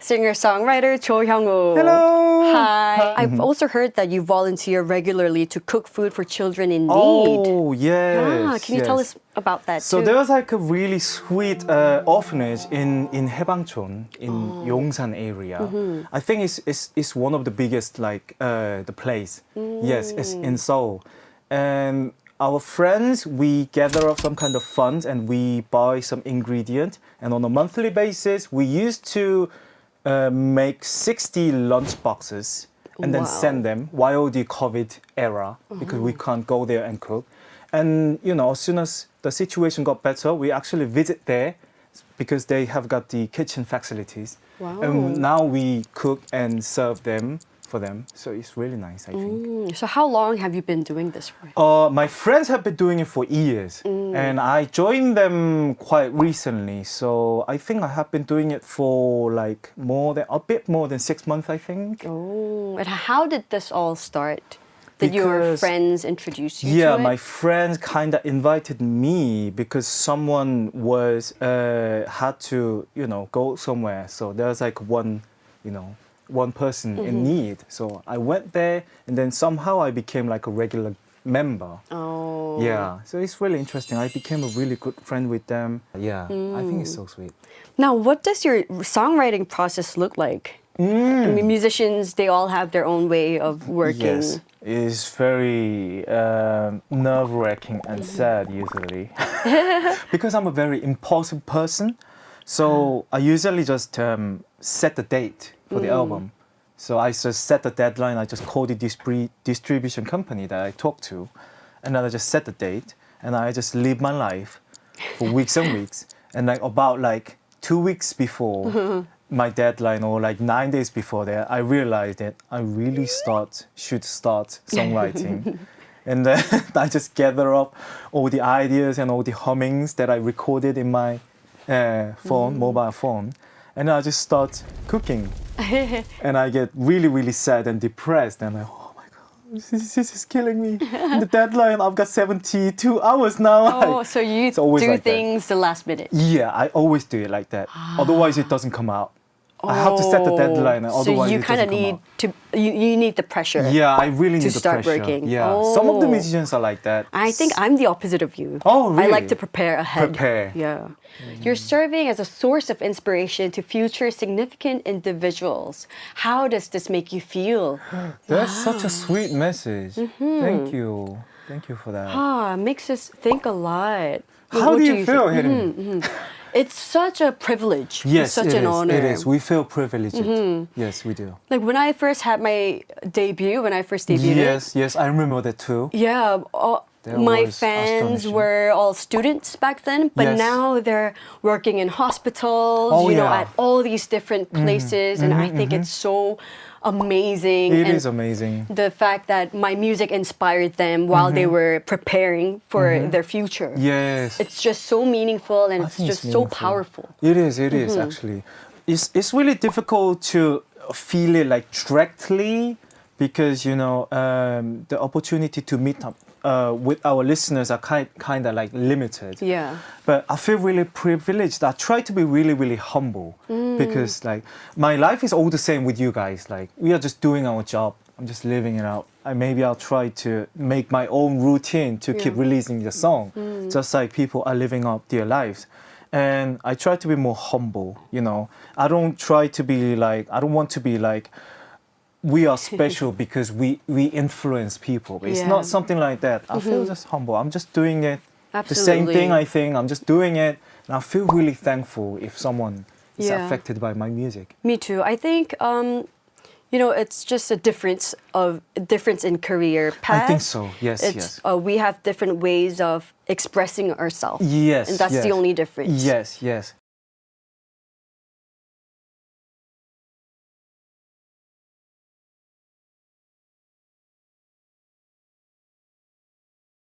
singer-songwriter Cho Hyungwoo. Hello. Hi. I've also heard that you volunteer regularly to cook food for children in need. Oh, yes. Ah, can you tell us about that So too? there was like a really sweet orphanage in Haebangchon in Yongsan area. I think it's one of the biggest like the place. Yes, it's in Seoul. And our friends, we gather up some kind of funds and we buy some ingredient. And on a monthly basis, we used to make 60 lunch boxes and then send them while the COVID era because we can't go there and cook. And you know, as soon as the situation got better, we actually visit there because they have got the kitchen facilities. Wow. And now we cook and serve them for them. So it's really nice, I think. So how long have you been doing this for? My friends have been doing it for years, and I joined them quite recently. So I think I have been doing it for like a bit more than 6 months, I think. Oh, and how did this all start? Did your Because- friends introduce you Yeah, to it? my friends kind of invited me because someone was had to go somewhere. So there's like one person in need. So I went there, and then somehow I became like a regular member. Oh. Yeah, so it's really interesting. I became a really good friend with them. Yeah, I think it's so sweet. Now, what does your songwriting process look like? I mean, musicians, they all have their own way of working. Yes, it's very nerve-wracking and sad usually because I'm a very impulsive person. So I usually just set the date for the album. So I just set the deadline. I just call the distribution company that I talk to, and then I just set the date, and I just live my life for weeks and weeks. And like about 2 weeks before my deadline, or like 9 days before that, I realized that I really should start songwriting. And then I just gather up all the ideas and all the hummings that I recorded in my mobile phone, and I just start cooking. And I get really, really sad and depressed, and oh my God, this is killing me. The deadline, I've got 72 hours now. Oh, so you do always like that. things the last minute. Yeah, I always do it like that. Otherwise, it doesn't come out. I have to set the deadline, and So otherwise you it kind of doesn't come need out. to, you need the pressure. Yeah, I really need the start pressure. working. Yeah, some of the Oh. musicians are like that. I think I'm the opposite of you. Oh, I like really? to prepare ahead. Prepare. Yeah. You're serving as a source of inspiration to future significant individuals. How does this make you feel? That's such a sweet message. Thank you. Thank you for that. Makes us think a lot. How What do you feel, think? Hyerim? It's such a privilege. Yes, it's such it an is. honor. It is. We feel privileged. Yes, we do. Like when I first had my debut, when I first debuted. Yes, I remember that too. Yeah, That my was fans astonishing. were all students back then, but Yes. now they're working in hospitals, Oh, yeah. at all these different places, and I think it's so amazing. It and is amazing. the fact that my music inspired them while they were preparing for their future. Yes. It's just so meaningful and I it's think just it's so meaningful. powerful. It is actually. It's really difficult to feel it like directly because the opportunity to meet up with our listeners are kind of like limited. Yeah. But I feel really privileged. I try to be really, really humble because like my life is all the same with you guys. Like we are just doing our job. I'm just living it out. Maybe I'll try to make my own routine to keep releasing the song, just like people are living up their lives. And I try to be more humble. I don't want to be like, we are special because we influence people. It's Yeah. not something like that. I feel just humble. I'm just doing it. Absolutely. The same thing, I think. I'm just doing it. And I feel really thankful if someone is Yeah. affected by my music. Me too. I think it's just a difference in career path. I think so. Yes, It's we have different ways of expressing ourselves. Yes, And that's the yes. only difference. Yes.